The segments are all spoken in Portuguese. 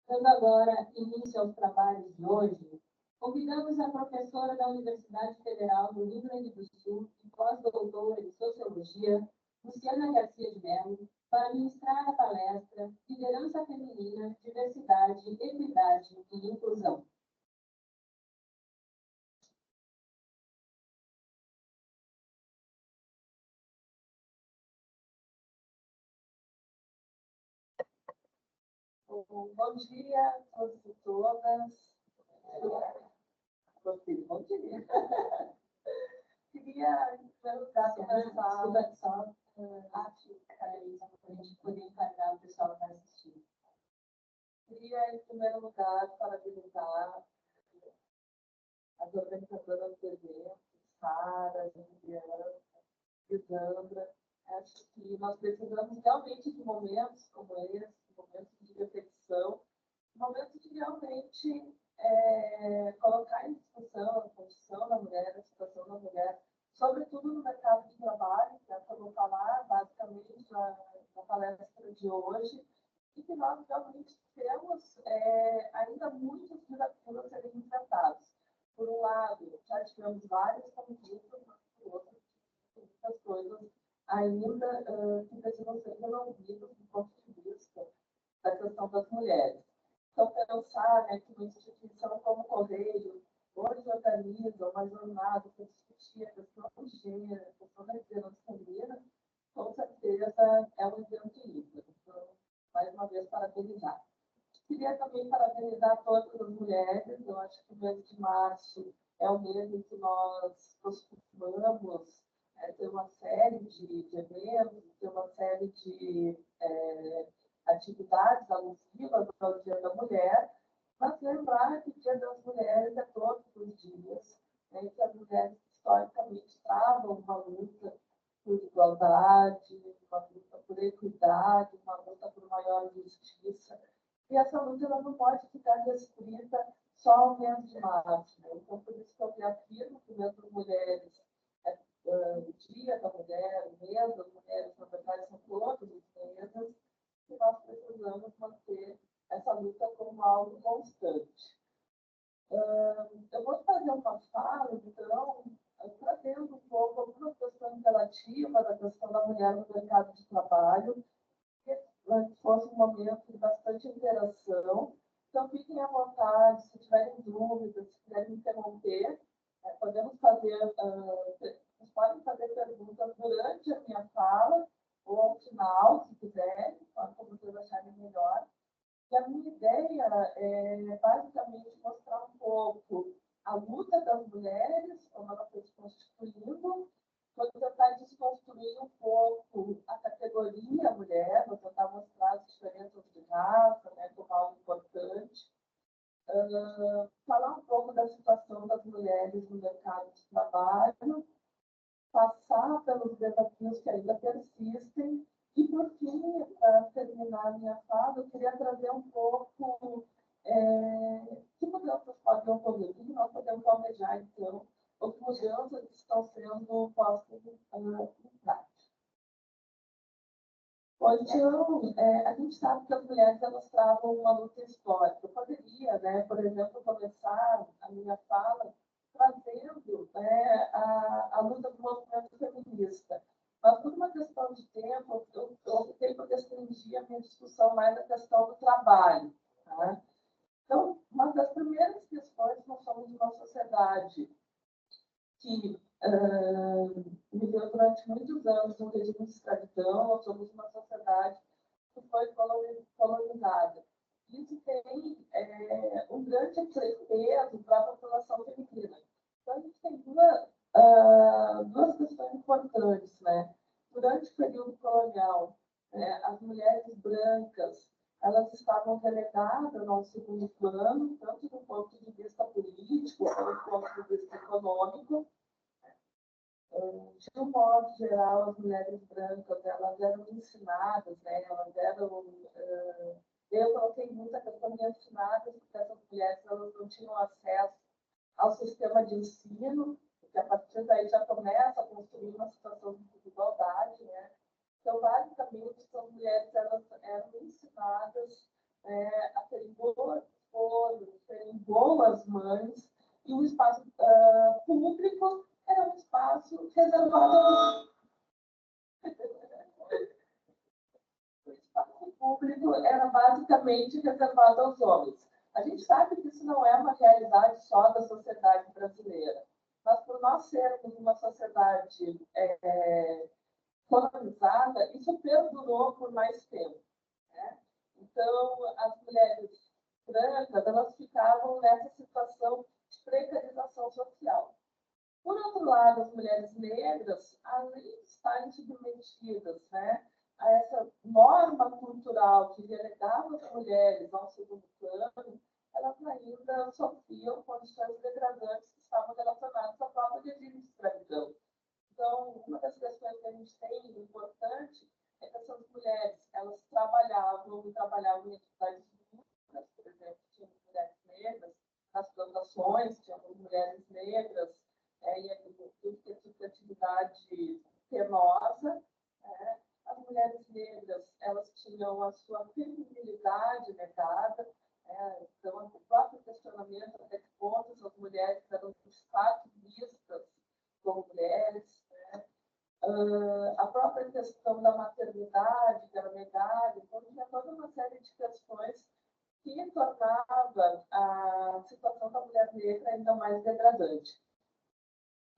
Dando agora início aos trabalhos de hoje, convidamos a professora da Universidade Federal do Rio Grande do Sul e pós-doutora em Sociologia, Luciana Garcia de Mello, para ministrar a palestra Liderança Feminina, Diversidade, Equidade e Inclusão. Bom dia a todos e todas. Bom dia. Queria, em primeiro lugar, começar a gente poder encarnar o pessoal que está assistindo. Queria, em primeiro lugar, parabenizar as organizadoras do evento, Sara, Juliana, Lisandra. Acho que nós precisamos realmente de momentos como esse, momentos de reflexão, momentos de realmente colocar em discussão a condição da mulher, a situação da mulher, sobretudo no mercado de trabalho, que é o que eu vou falar basicamente na palestra de hoje, e que nós realmente temos ainda muitos desafios a serem enfrentados. Por um lado, já tivemos vários conquistas, mas por outro, muitas coisas ainda que precisam ser resolvidas do ponto de vista da questão das mulheres. Então, pensar que uma instituição como o Correio hoje organiza uma jornada para discutir a questão de gênero, a questão da liderança feminina, com certeza é um evento ímpar. Então, mais uma vez, parabenizar. Queria também parabenizar todas as mulheres. Eu acho que o mês de março é o mês em que nós costumamos ter uma série de eventos, ter uma série de atividades alusivas ao Dia da Mulher, mas lembrar que o Dia das Mulheres é todos os dias, que as mulheres historicamente travam uma luta por igualdade, uma luta por equidade, uma luta por maior justiça. E essa luta ela não pode ficar restrita só ao mês de março. Então, por isso que eu reafirmo que o mês das mulheres o Dia da Mulher, o mês das mulheres, na verdade, são todos os meses, e nós precisamos manter essa luta como algo constante. Eu vou fazer uma fala, então, trazendo um pouco algumas questões relativas à questão da mulher no mercado de trabalho, que fosse um momento de bastante interação. Então, fiquem à vontade, se tiverem dúvidas, se quiserem interromper, podemos fazer, vocês podem fazer perguntas durante a minha fala, ou ao final, se quiserem, como vocês acharem melhor. E a minha ideia é basicamente mostrar um pouco a luta das mulheres, como ela foi se constituindo, vou tentar desconstruir um pouco a categoria mulher, vou tentar mostrar as diferenças de raça, como algo importante, falar um pouco da situação das mulheres no mercado de trabalho, passar pelos desafios que ainda persistem e, por fim, para terminar minha fala, eu queria trazer um pouco que mudanças podem ocorrer, o que nós podemos almejar, então, ou que mudanças estão sendo postas em prática. Então, a gente sabe que as mulheres elas travam uma luta histórica. Eu poderia, por exemplo, começar a minha fala trazendo a luta do movimento feminista. Mas, por uma questão de tempo, eu optei por restringir a minha discussão mais da questão do trabalho. Tá? Então, uma das primeiras questões, nós somos uma sociedade que viveu durante muitos anos no regime de escravidão, nós somos uma sociedade que foi colonizada. Isso tem um grande peso para a população feminina. Então, a gente tem duas questões importantes. Durante o período colonial, as mulheres brancas elas estavam relegadas ao segundo plano, tanto do ponto de vista político quanto do ponto de vista econômico. De um modo geral, as mulheres brancas elas eram ensinadas, elas eram... eu coloquei muita questão de ensinadas, porque essas mulheres elas não tinham acesso ao sistema de ensino, porque a partir daí já começa a construir uma situação de desigualdade. Então, basicamente, as mulheres elas eram ensinadas a terem boas esposas, serem boas mães, e o espaço público era um espaço reservado. O espaço público era basicamente reservado aos homens. A gente sabe que isso não é uma realidade só da sociedade brasileira, mas por nós sermos uma sociedade colonizada, isso perdurou por mais tempo, né? Então, as mulheres brancas, elas ficavam nessa situação de precarização social. Por outro lado, as mulheres negras, além de estarem submetidas, né, a essa norma cultural que relegava as mulheres ao segundo plano, elas ainda sofriam condições degradantes que estavam relacionadas ao próprio regime de escravidão. Então, uma das questões que a gente tem importante é que essas mulheres, elas trabalhavam em atividades públicas, por exemplo, tinham mulheres negras nas plantações, tinham mulheres negras e tudo que é tipo de atividade penosa. As mulheres negras, elas tinham a sua feminilidade negada. Então, o próprio questionamento até que pontos as mulheres eram de fato vistas como mulheres. A própria questão da maternidade, que era negada, então tinha toda uma série de questões que tornava a situação da mulher negra ainda mais degradante.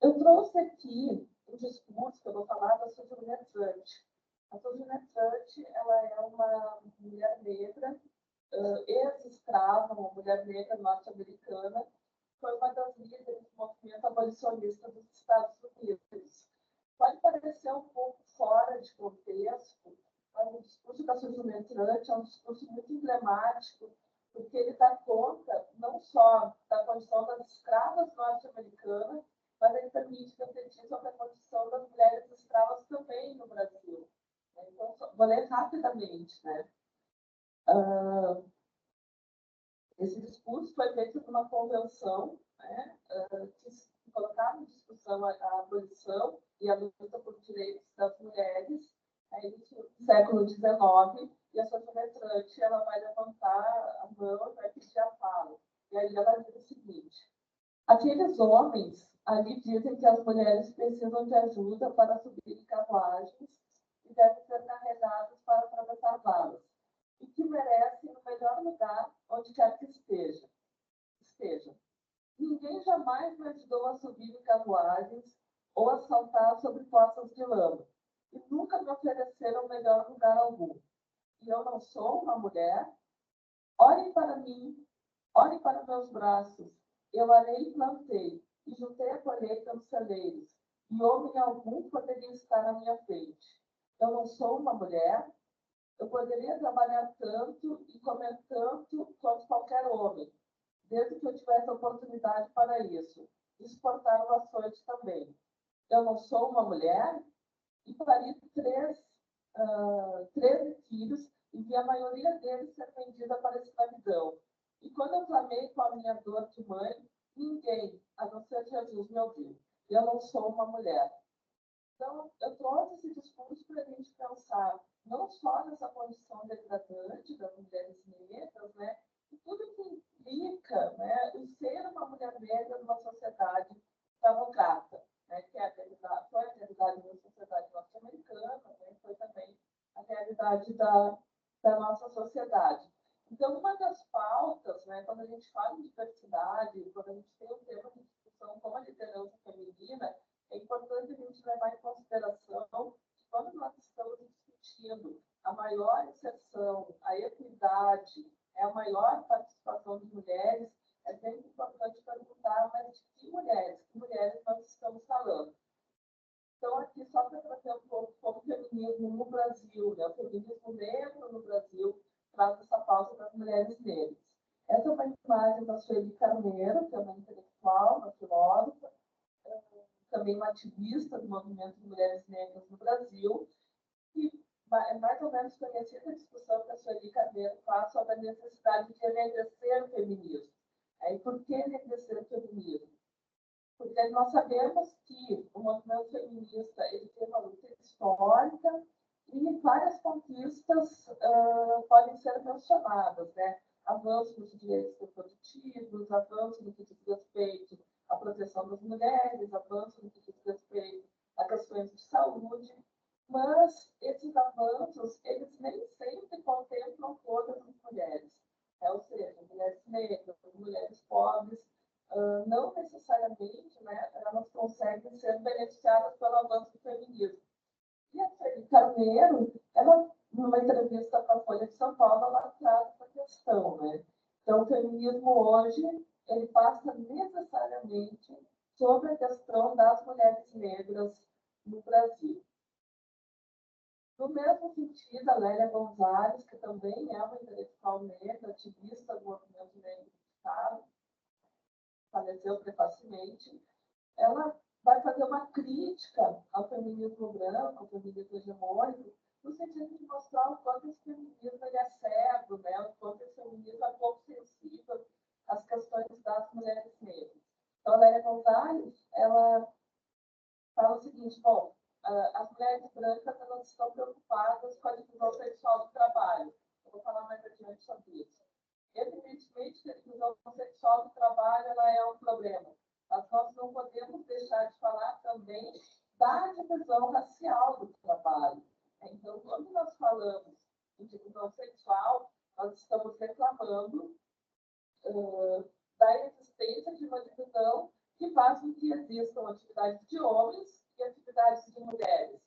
Eu trouxe aqui um discurso que eu vou falar da Sojourner Truth. A Sojourner Truth, ela é uma mulher negra, ex-escrava, uma mulher negra norte-americana, foi uma das líderes do movimento abolicionista dos Estados Unidos. Pode parecer um pouco fora de contexto, mas o discurso da Sojourner Truth é um discurso muito emblemático, porque ele dá conta não só da condição das escravas norte-americanas, mas ele permite refletir sobre a condição das mulheres escravas também no Brasil. Então, vou ler rapidamente, né? Esse discurso foi feito numa convenção, né, que colocava em discussão a abolição e a luta por direitos das mulheres, no século XIX, e a Sojourner Truth, ela vai levantar a mão e vai pedir a fala. E aí ela diz o seguinte: aqueles homens ali dizem que as mulheres precisam de ajuda para subir em carruagens e devem ser carregadas para atravessar valas, e que merecem o melhor lugar onde quer que estejam. Ninguém jamais me ajudou a subir em carruagens ou a saltar sobre poças de lama, e nunca me ofereceram melhor lugar algum. E eu não sou uma mulher? Olhem para mim, olhem para meus braços. Eu arei e plantei, e juntei a colheita nos celeiros, e homem algum poderia estar à minha frente. Eu não sou uma mulher? Eu poderia trabalhar tanto e comer tanto quanto qualquer homem, desde que eu tivesse oportunidade para isso. Exportar o açoite também. Eu não sou uma mulher? E pari 13 filhos e vi a maioria deles ser vendida para a escravidão. E quando eu clamei com a minha dor de mãe, ninguém, a não ser Jesus, me ouviu. Eu não sou uma mulher. Então, eu trouxe esse discurso para a gente pensar não só nessa condição degradante das mulheres negras, né, e tudo que implica, né, o ser uma mulher negra numa sociedade escravocrata, né, que é a realidade, foi a realidade da sociedade norte-americana, né, foi também a realidade da nossa sociedade. Então, uma das pautas, né, quando a gente fala em diversidade, quando a gente tem um tema de discussão como a liderança feminina, é importante a gente levar em consideração que quando nós estamos discutindo a maior inserção, a equidade, a maior participação de mulheres, é sempre importante perguntar, mas de que mulheres nós estamos falando. Então, aqui, só para trazer um pouco como o feminismo no Brasil, né? O feminismo negro no Brasil traz essa pauta das mulheres negras. Essa é uma imagem da Sueli Carneiro, que é uma intelectual, uma filósofa, também uma ativista do movimento de mulheres negras no Brasil, e é mais ou menos conhecida a discussão que a Sueli Carneiro faz sobre a necessidade de enegrecer o feminismo. E por que enegrecer o feminismo? Porque nós sabemos que o movimento feminista ele tem uma luta histórica e várias conquistas podem ser mencionadas, né? avanço nos direitos reprodutivos, avanço no que diz respeito à proteção das mulheres, avanço no que diz respeito a questões de saúde, mas esses avanços, eles nem sempre contemplam todas as mulheres, ou seja, mulheres negras, mulheres pobres, não necessariamente, né, elas conseguem ser beneficiadas pelo avanço do feminismo. E a Feli Carneiro, ela, numa entrevista para a Folha de São Paulo, ela traz essa questão, né? Então, o feminismo hoje, ele passa necessariamente sobre a questão das mulheres negras no Brasil. No mesmo sentido, a Lélia Gonzalez, que também é uma intelectual negra, ativista do movimento negro do Estado, faleceu precocemente, ela vai fazer uma crítica ao feminismo branco, ao feminismo hegemônico, no sentido de mostrar o quanto esse feminismo ele é cego, né? O quanto esse feminismo é pouco sensível às questões das mulheres negras. Então, a Lélia Gonzalez, ela fala o seguinte, bom, as mulheres brancas elas estão preocupadas com a divisão sexual do trabalho. Eu vou falar mais adiante sobre isso. Evidentemente que a divisão sexual do trabalho ela é um problema, mas nós não podemos deixar de falar também da divisão racial do trabalho. Então, quando nós falamos em divisão sexual, nós estamos reclamando da existência de uma divisão que faz com que existam atividades de homens e atividades de mulheres.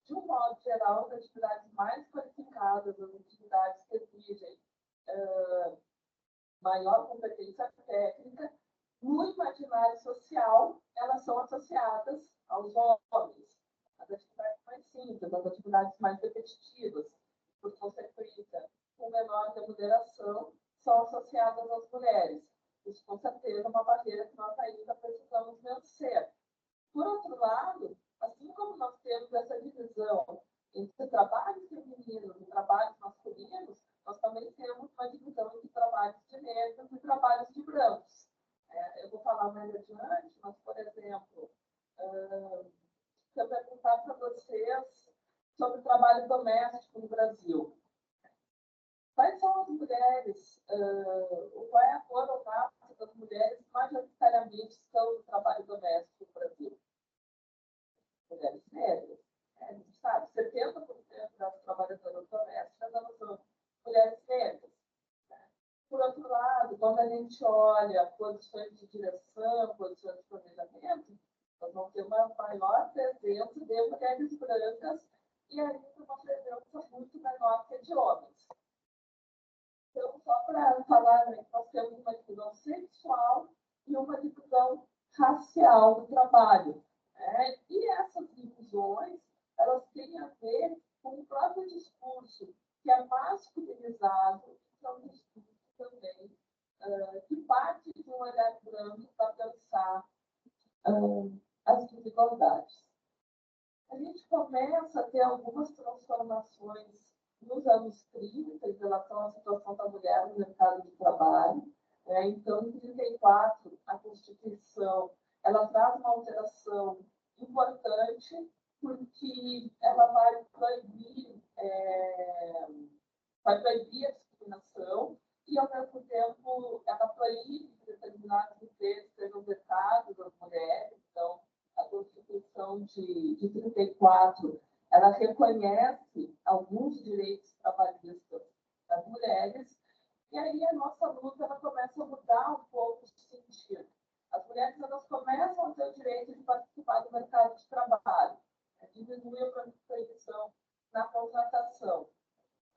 De um modo geral, as atividades mais qualificadas, as atividades que exigem maior competência técnica, no imaginário social, elas são associadas aos homens. As atividades mais simples, as atividades mais repetitivas, por consequência, com menor remuneração, são associadas às mulheres. Isso, com certeza, é uma barreira que nós ainda precisamos vencer. Por outro lado, assim como nós temos essa divisão entre trabalhos femininos e trabalhos masculinos, nós também temos uma divisão entre trabalhos de negros e trabalhos de brancos. Eu vou falar mais adiante, mas, por exemplo, se eu perguntar para vocês sobre o trabalho doméstico no Brasil, quais são as mulheres, qual é a cor ou raça das mulheres que majoritariamente estão no trabalho doméstico no Brasil? Mulheres negras. A gente sabe, 70% das trabalhadoras domésticas elas são mulheres negras. Por outro lado, quando a gente olha posições de direção, posições de planejamento, nós vamos ter uma maior presença de mulheres brancas e ainda uma presença muito menor que a de homens. Então, só para falar, né, nós temos uma divisão sexual e uma divisão racial do trabalho. E essas divisões, elas têm a ver com o próprio discurso, que é masculinizado, que é um discurso também, que parte de um olhar branco para pensar as desigualdades. A gente começa a ter algumas transformações nos anos 30 em relação à situação da mulher no mercado de trabalho. Então, em 34, a Constituição ela traz uma alteração importante, porque ela vai proibir a discriminação e, ao mesmo tempo, ela proíbe que determinados empregos sejam vetados às mulheres. Então, a Constituição de 34, ela reconhece alguns direitos trabalhistas das mulheres, e aí a nossa luta ela começa a mudar um pouco de sentido. As mulheres elas começam a ter o direito de participar do mercado de trabalho, diminui a proibição na contratação.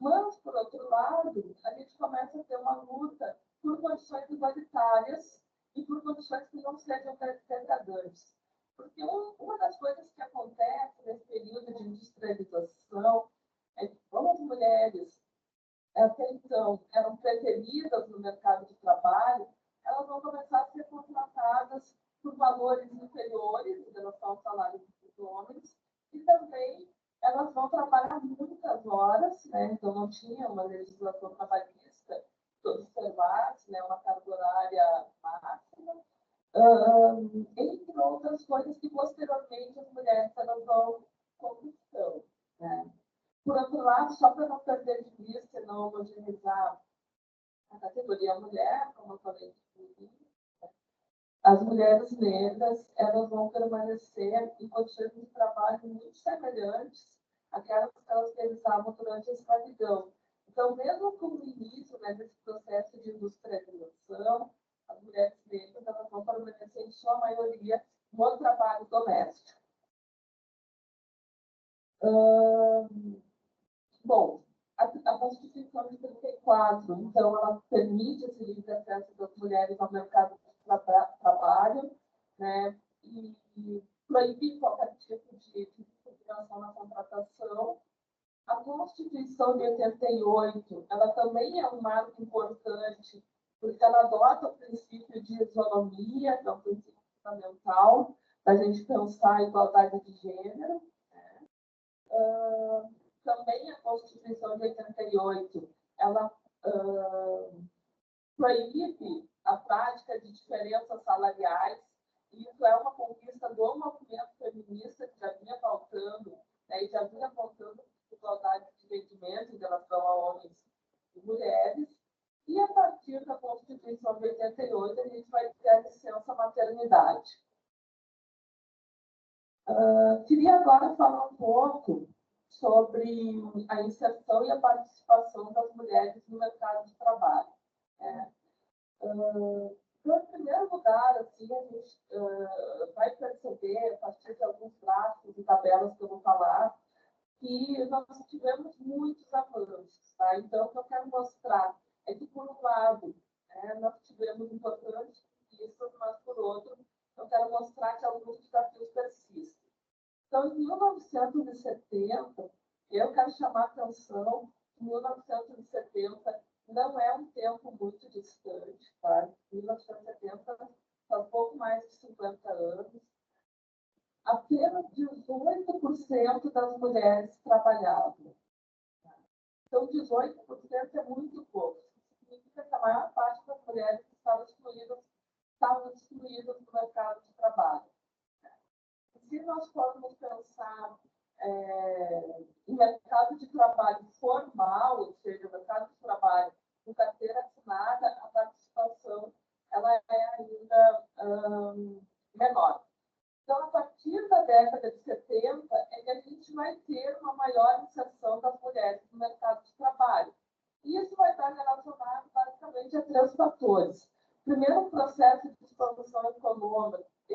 Mas, por outro lado, a gente começa a ter uma luta por condições igualitárias e por condições que não sejam degradantes. Porque uma das coisas que acontece nesse período de industrialização é que, como as mulheres, até então, eram preteridas no mercado de trabalho, elas vão começar a ser contratadas por valores inferiores em relação ao salário dos homens, e também elas vão trabalhar muitas horas, então não tinha uma legislação trabalhista que observasse uma carga horária máxima, entre outras coisas que posteriormente as mulheres elas vão conquistando. Por outro lado, só para não perder de vista e não homogeneizar essa categoria mulher, como eu falei, as mulheres negras, elas vão permanecer em condições de trabalho muito semelhantes àquelas que elas realizavam durante a escravidão. Então, mesmo com o início, né, desse processo de industrialização, as mulheres negras elas vão permanecer, em sua maioria, no trabalho doméstico. Bom, a Constituição de 34, então, ela permite esse livre acesso das mulheres ao mercado de trabalho, né, e proibir qualquer tipo de discriminação na contratação. A Constituição de 88, ela também é um marco importante, porque ela adota o princípio de isonomia, que é um princípio fundamental da gente pensar a igualdade de gênero. Também a Constituição de 88, ela proíbe a prática de diferenças salariais, e isso é uma conquista do movimento feminista que já vinha pautando, né, e já vinha apontando igualdade de rendimento em relação a homens e mulheres. E a partir da Constituição de 88, a gente vai ter a licença maternidade. Queria agora falar um pouco sobre a inserção e a participação das mulheres no mercado de trabalho. Em primeiro lugar, assim, a gente vai perceber, a partir de alguns gráficos e tabelas que eu vou falar, que nós tivemos muitos avanços. Tá? Então, o que eu quero mostrar é que, por um lado, nós tivemos importantes conquistas, mas, por outro, eu quero mostrar que alguns desafios persistem. Então, em 1970, eu quero chamar a atenção que 1970 não é um tempo muito distante. Tá? 1970 está um pouco mais de 50 anos. Apenas 18% das mulheres trabalhavam. Então, 18% é muito pouco. Isso significa que a maior parte das mulheres estavam excluídas do mercado de trabalho. Se nós formos pensar em mercado de trabalho formal, ou seja, mercado de trabalho com carteira assinada, a participação ela é ainda menor. Então, a partir da década de 70, é que a gente vai ter uma maior inserção das mulheres no mercado de trabalho. E isso vai estar relacionado, basicamente, a 3 fatores. Primeiro, o processo de expansão econômica e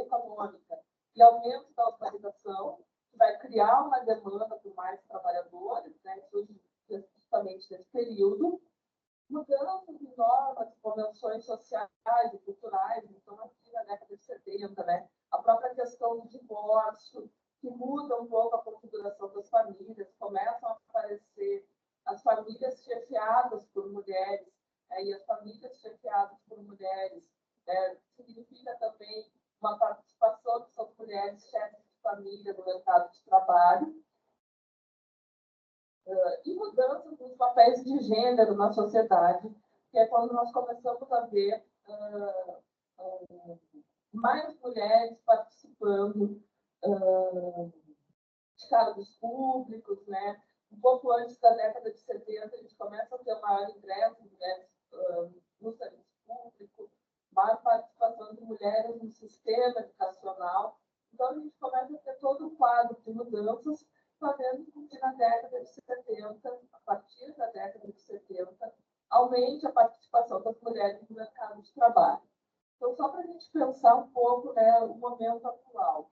aumento da urbanização, que vai criar uma demanda por mais trabalhadores, né, justamente nesse período. Mudanças em normas, convenções sociais e culturais, então, aqui na década de 70, né, a própria questão do divórcio, que muda um pouco a configuração das famílias, começam a aparecer as famílias chefiadas por mulheres, e as famílias chefiadas por mulheres significa também uma participação dessas mulheres chefes de família no mercado de trabalho. E mudanças nos papéis de gênero na sociedade, que é quando nós começamos a ver mais mulheres participando de cargos públicos, né? Um pouco antes da década de 70, a gente começa a ter um maior ingresso de mulheres no serviço público, maior participação de mulheres no sistema educacional. Então, a gente começa a ter todo um quadro de mudanças, fazendo com que na década de 70, a partir da década de 70, aumente a participação das mulheres no mercado de trabalho. Então, só para a gente pensar um pouco, né, o momento atual.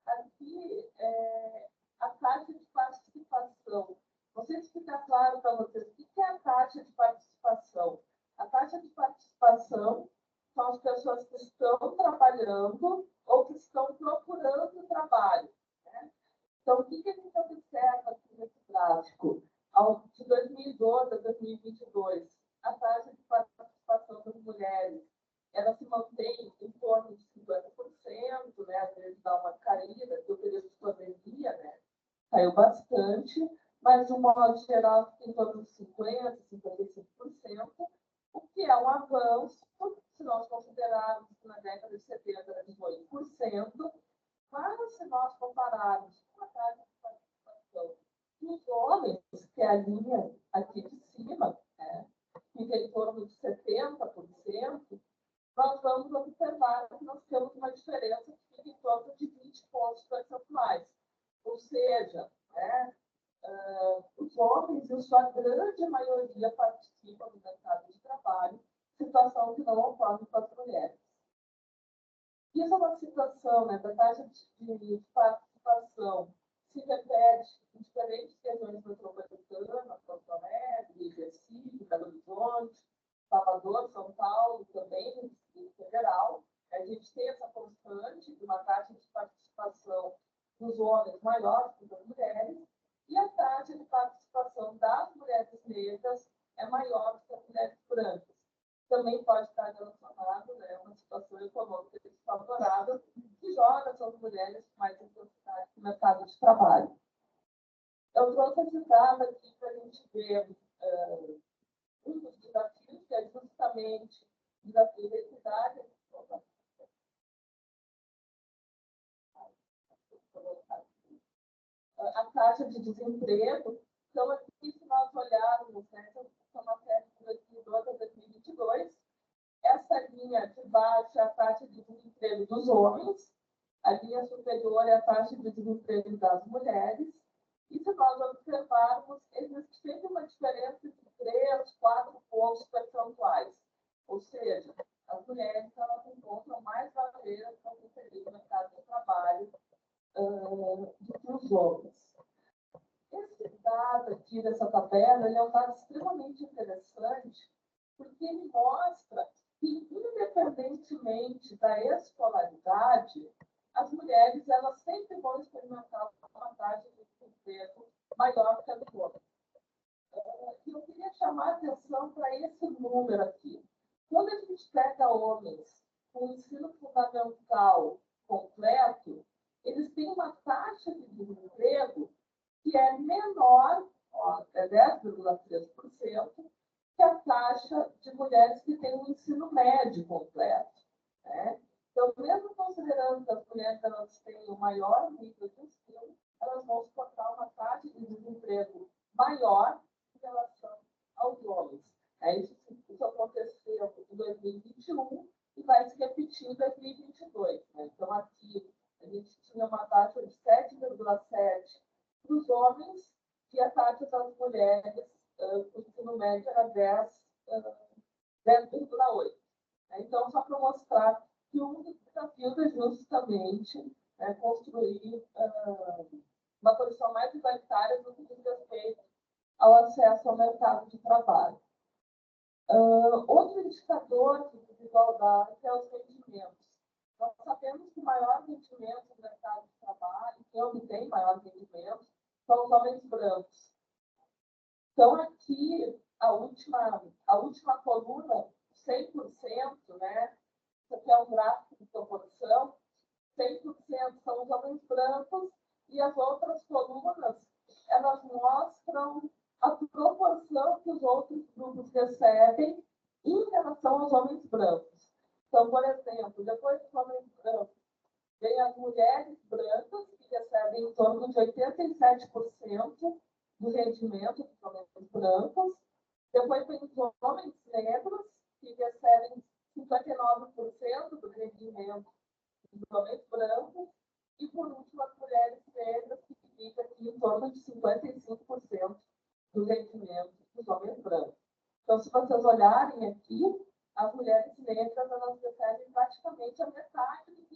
Aqui, a taxa de participação. Não sei se fica claro para vocês o que é a taxa de participação. A taxa de participação são as pessoas que estão trabalhando ou que estão procurando trabalho. Né? Então, o que a gente observa aqui nesse gráfico? De 2012 a 2022, a taxa de participação das mulheres ela se mantém em torno de 50%, né? Às vezes dá uma caída, no período de pandemia, né? Caiu bastante, mas de um modo geral em torno de 50%, 55%, o que é um avanço, se nós considerarmos que na década de 70 era 18%, mas se nós compararmos com a taxa de participação dos homens, que é a linha aqui de cima, né? fica em torno de 70%, nós vamos observar que nós temos uma diferença que fica em torno de 20 pontos percentuais. Ou seja, né, os homens, em sua grande maioria, participam do mercado de trabalho, situação que não ocorre com as mulheres. Isso é uma situação, né, da taxa de participação se repete em diferentes regiões metropolitanas, Porto Alegre, Recife, Belo Horizonte, Salvador, São Paulo, também no Distrito Federal. A gente tem essa constante de uma taxa de participação dos homens maior que das mulheres, e a taxa de participação das mulheres negras é maior que as mulheres brancas. Também pode estar relacionado, né, a uma situação econômica desfavorável que joga essas mulheres com mais intensidade no mercado de trabalho. Eu trouxe esse dado aqui para a gente ver um dos desafios, que é justamente o desafio da equidade. A taxa de desemprego. Então, aqui, se nós olharmos, né, essa matéria de 2012 a 2022, essa linha de baixo é a taxa de desemprego dos homens, a linha superior é a taxa de desemprego das mulheres, e se nós observarmos, existe sempre uma diferença de 3, 4 pontos percentuais, ou seja, as mulheres elas encontram mais barreiras para inserir no mercado de trabalho do que os homens. Esse dado aqui dessa tabela, ele é um dado extremamente interessante, porque ele mostra que, independentemente da escolaridade, as mulheres elas sempre vão experimentar uma taxa de desemprego maior que a do homem. E eu queria chamar a atenção para esse número aqui. Quando a gente pega homens com ensino fundamental completo, eles têm uma taxa de desemprego que é menor, é 10,3%, que a taxa de mulheres que têm um ensino médio completo. Né? Então, mesmo considerando que as mulheres elas têm o maior nível de ensino, elas vão suportar uma taxa de desemprego maior em relação aos homens. Isso aconteceu em 2021 e vai se repetir em 2022. Né? Então, aqui a gente tinha uma taxa de 7,7% para os homens e a taxa das mulheres, o ensino médio era 10,8%. Então, só para mostrar que um dos desafios é justamente construir uma condição mais igualitária no que diz respeito ao acesso ao mercado de trabalho. Outro indicador de desigualdade é os rendimentos. Nós sabemos que o maior rendimento do mercado de trabalho, quem obtém maior rendimento, são os homens brancos. Então, aqui, a última coluna, 100%, né? Isso aqui é um gráfico de proporção, 100% são os homens brancos, e as outras colunas, elas mostram a proporção que os outros grupos recebem em relação aos homens brancos. Então, por exemplo, depois dos homens brancos, vem as mulheres brancas, que recebem em torno de 87% do rendimento dos homens brancos. Depois vem os homens negros, que recebem 59% do rendimento dos homens brancos. E, por último, as mulheres negras, que ficam aqui em torno de 55% do rendimento dos homens brancos. Então, se vocês olharem aqui, as mulheres negras elas recebem praticamente a metade do